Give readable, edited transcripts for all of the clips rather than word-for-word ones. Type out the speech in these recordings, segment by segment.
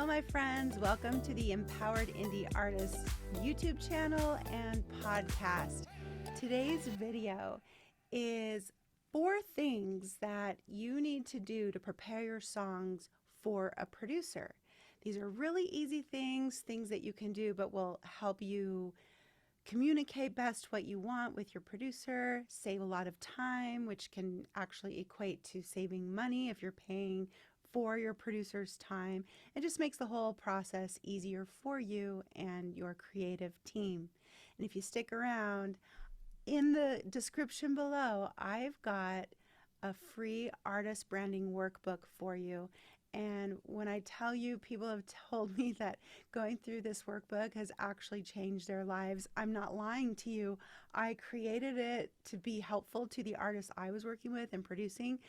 Hello, my friends. Welcome to the Empowered Indie Artists YouTube channel and podcast. Today's video is 4 things that you need to do to prepare your songs for a producer. These are really easy things that you can do, but will help you communicate best what you want with your producer, save a lot of time, which can actually equate to saving money if you're paying for your producer's time. It just makes the whole process easier for you and your creative team. And if you stick around, in the description below, I've got a free artist branding workbook for you. And when I tell you, people have told me that going through this workbook has actually changed their lives. I'm not lying to you. I created it to be helpful to the artists I was working with and producing,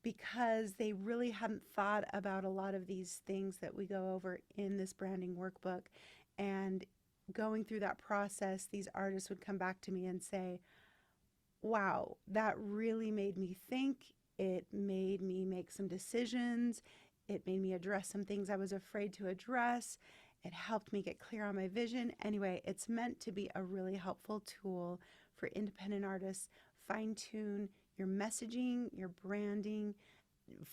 because they really hadn't thought about a lot of these things that we go over in this branding workbook. And going through that process, these artists would come back to me and say, wow, that really made me think. It made me make some decisions. It made me address some things I was afraid to address. It helped me get clear on my vision. Anyway, it's meant to be a really helpful tool for independent artists. Fine-tune your messaging, your branding,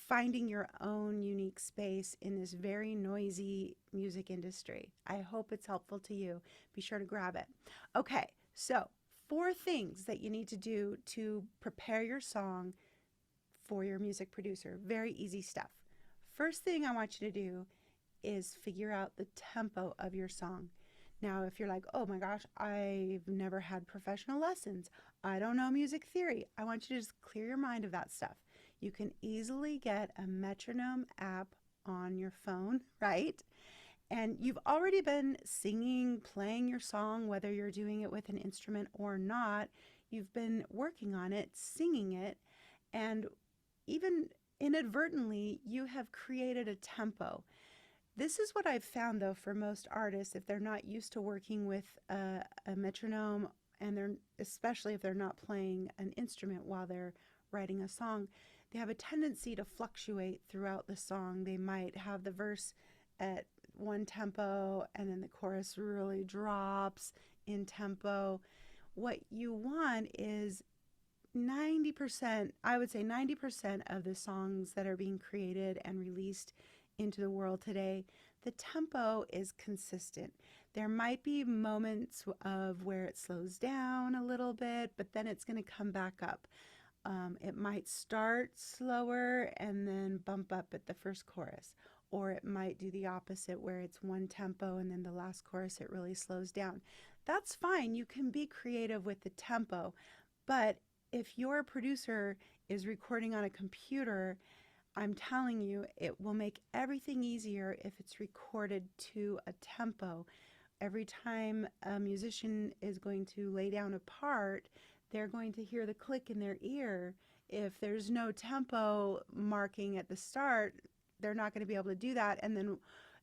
finding your own unique space in this very noisy music industry. I hope it's helpful to you. Be sure to grab it. Okay, so 4 things that you need to do to prepare your song for your music producer. Very easy stuff. First thing I want you to do is figure out the tempo of your song. Now, if you're like, oh my gosh, I've never had professional lessons, I don't know music theory, I want you to just clear your mind of that stuff. You can easily get a metronome app on your phone, right? And you've already been singing, playing your song, whether you're doing it with an instrument or not. You've been working on it, singing it, and even inadvertently, you have created a tempo. This is what I've found, though, for most artists, if they're not used to working with a metronome, and especially if they're not playing an instrument while they're writing a song, they have a tendency to fluctuate throughout the song. They might have the verse at one tempo, and then the chorus really drops in tempo. What you want is 90%, I would say 90% of the songs that are being created and released into the world today, the tempo is consistent. There might be moments of where it slows down a little bit, but then it's going to come back up. It might start slower and then bump up at the first chorus, or it might do the opposite where it's one tempo and then the last chorus it really slows down. That's fine. You can be creative with the tempo, but if your producer is recording on a computer, I'm telling you, it will make everything easier if it's recorded to a tempo. Every time a musician is going to lay down a part, they're going to hear the click in their ear. If there's no tempo marking at the start, they're not going to be able to do that. And then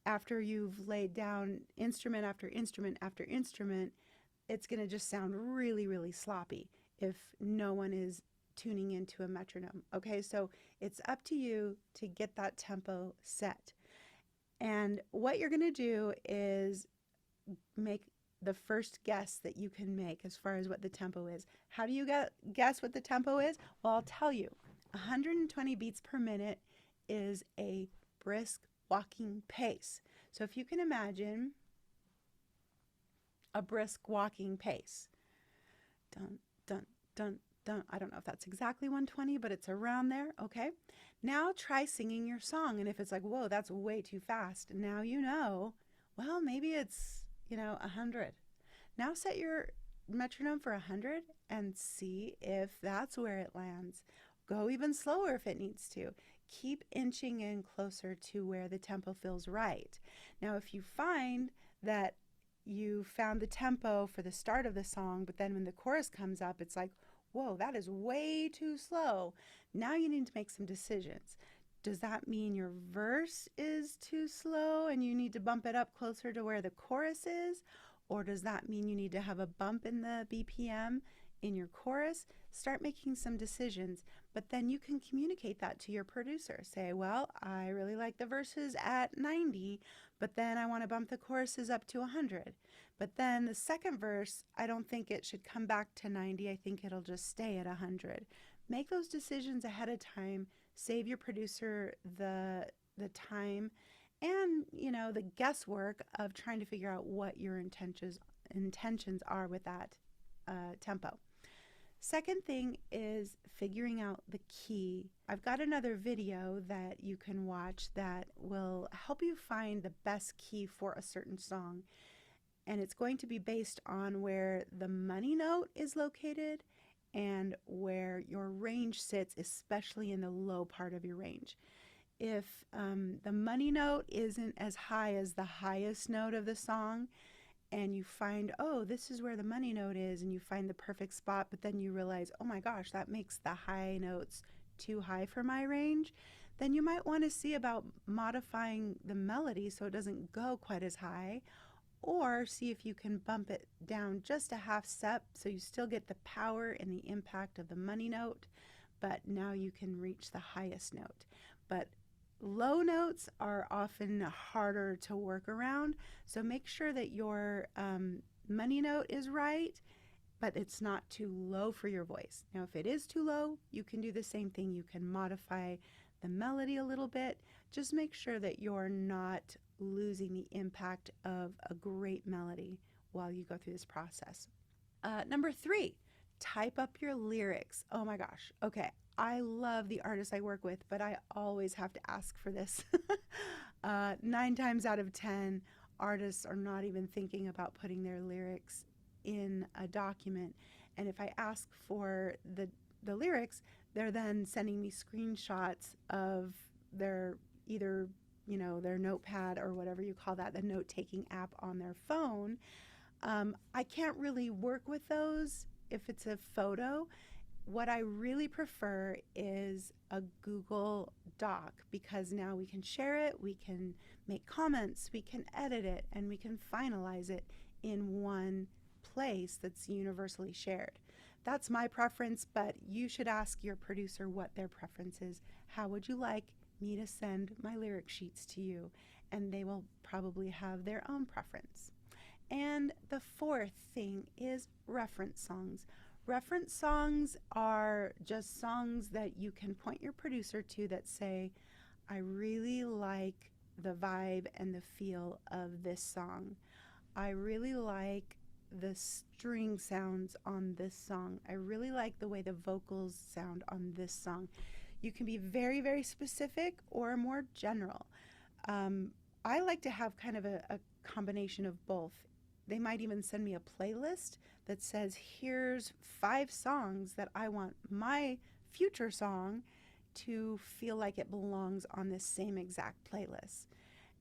after you've laid down instrument after instrument after instrument, it's going to just sound really, really sloppy if no one is tuning into a metronome. Okay, so it's up to you to get that tempo set. And what you're going to do is make the first guess that you can make as far as what the tempo is. How do you guess what the tempo is? Well, I'll tell you. 120 beats per minute is a brisk walking pace. So if you can imagine a brisk walking pace. Dun, dun, dun, dun. I don't know if that's exactly 120, but it's around there. Okay. Now try singing your song. And if it's like, whoa, that's way too fast. Now you know, well, maybe it's, 100. Now set your metronome for 100 and see if that's where it lands. Go even slower if it needs to. Keep inching in closer to where the tempo feels right. Now, if you find that you found the tempo for the start of the song, but then when the chorus comes up, it's like, whoa, that is way too slow. Now you need to make some decisions. Does that mean your verse is too slow and you need to bump it up closer to where the chorus is? Or does that mean you need to have a bump in the BPM in your chorus, start making some decisions, but then you can communicate that to your producer. Say, well, I really like the verses at 90, but then I want to bump the choruses up to 100. But then the second verse, I don't think it should come back to 90. I think it'll just stay at 100. Make those decisions ahead of time. Save your producer the time and, the guesswork of trying to figure out what your intentions are with that tempo. Second thing is figuring out the key. I've got another video that you can watch that will help you find the best key for a certain song. And it's going to be based on where the money note is located and where your range sits, especially in the low part of your range. If the money note isn't as high as the highest note of the song, and you find, oh, this is where the money note is, and you find the perfect spot, but then you realize, oh my gosh, that makes the high notes too high for my range, then you might want to see about modifying the melody so it doesn't go quite as high, or see if you can bump it down just a half step so you still get the power and the impact of the money note, but now you can reach the highest note. But low notes are often harder to work around, so make sure that your money note is right, but it's not too low for your voice. Now, if it is too low, you can do the same thing. You can modify the melody a little bit. Just make sure that you're not losing the impact of a great melody while you go through this process. Number 3, type up your lyrics. Oh my gosh. Okay. I love the artists I work with, but I always have to ask for this. 9 times out of 10, artists are not even thinking about putting their lyrics in a document. And if I ask for the lyrics, they're then sending me screenshots of their either, their notepad or whatever you call that, the note-taking app on their phone. I can't really work with those if it's a photo. What I really prefer is a Google Doc, because now we can share it, we can make comments, we can edit it, and we can finalize it in one place that's universally shared. That's my preference, but you should ask your producer what their preference is. How would you like me to send my lyric sheets to you? And they will probably have their own preference. And the fourth thing is reference songs. Reference songs are just songs that you can point your producer to that say, I really like the vibe and the feel of this song. I really like the string sounds on this song. I really like the way the vocals sound on this song. You can be very, very specific or more general. I like to have kind of a combination of both. They might even send me a playlist that says, here's 5 songs that I want my future song to feel like it belongs on this same exact playlist.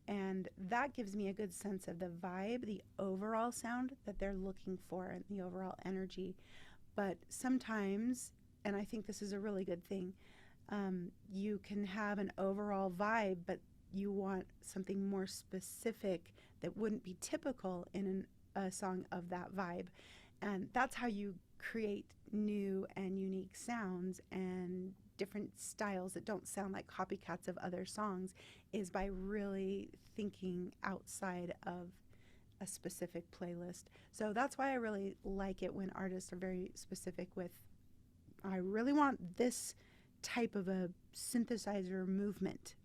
And that gives me a good sense of the vibe, the overall sound that they're looking for, and the overall energy. But sometimes, and I think this is a really good thing, you can have an overall vibe, but you want something more specific that wouldn't be typical in a song of that vibe. And that's how you create new and unique sounds and different styles that don't sound like copycats of other songs, is by really thinking outside of a specific playlist. So that's why I really like it when artists are very specific with, I really want this type of a synthesizer movement,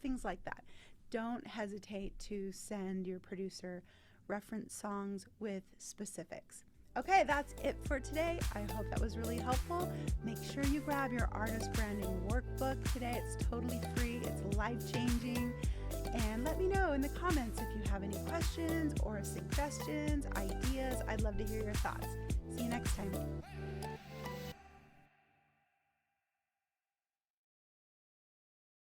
things like that. Don't hesitate to send your producer reference songs with specifics. Okay, that's it for today. I hope that was really helpful. Make sure you grab your artist branding workbook today. It's totally free. It's life-changing. And let me know in the comments if you have any questions or suggestions, ideas. I'd love to hear your thoughts. See you next time.